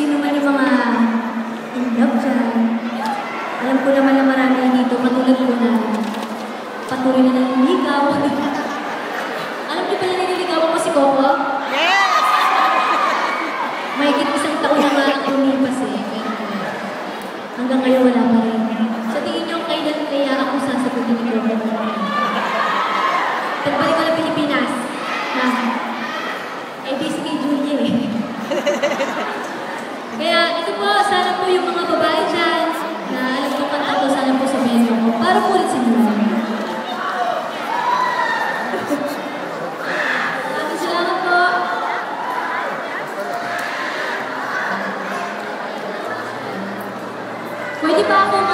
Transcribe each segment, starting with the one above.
sino man yung mga in love dyan. Alam ko naman na marami dito, katulad ko na patuloy na naniligaw. Alam niyo pala naniligawan ko si Coco? Yes! Mahigit isang taon na nga ang lumipas eh. Hanggang ngayon wala pa rin. Sa tingin niyo, kailan kaya ako sasagutin ni Coco? Pagbalik ko ng Pilipinas. Eh, basically Julia eh. Kaya ito po, sana po yung mga babae dyan na alam ko kanta to, sana po sa medyo ko. Para po ulit sa inyo. Salamat po. Pwede ba akong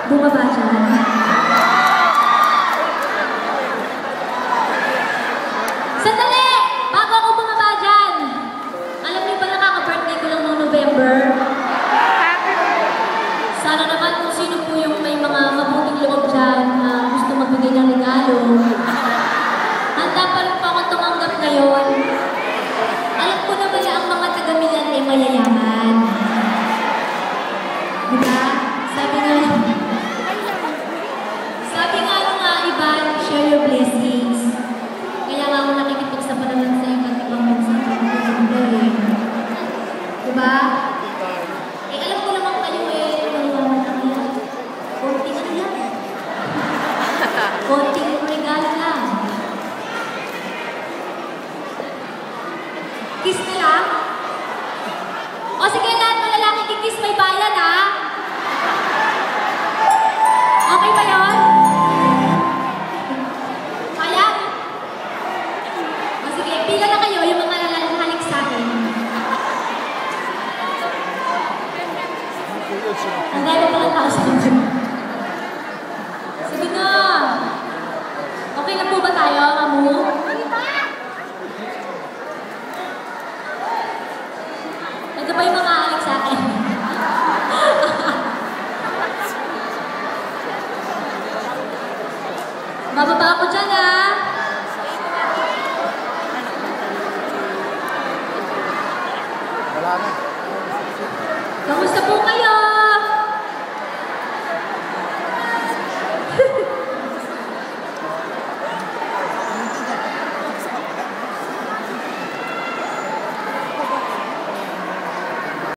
bumaba dyan? Sandali! Bago ako bumaba dyan! Alam niyo ba nakaka-birthday ko lang noong November? Sana naman kung sino po yung may mga mabuting loob dyan na gusto magbigay ng regalo. Handa pa rin po ako tumanggap ngayon. Alam ko naman na ang mga taga-Milan ay mayayaman. Diba? Sabi nga nung iba, share your blessings. Kaya nga ako nakikipagsapalaran sa iba't ibang bansa. Diba? Eh, alam ko naman kayo naliwanan lang yan. Konting ano yan? Konting regalo lang. Kiss na lang? O sige, lahat ng lalaki kikiss may bayan, ha? Okay ba yun? Kaya? O sige, pila na kayo yung mga halik sa akin. Ang dami palang tao sa inyo. Sige na. Okay na po ba tayo, Mamu? Ito pa yung mga halik sa akin. Bababa ako dyan, ha?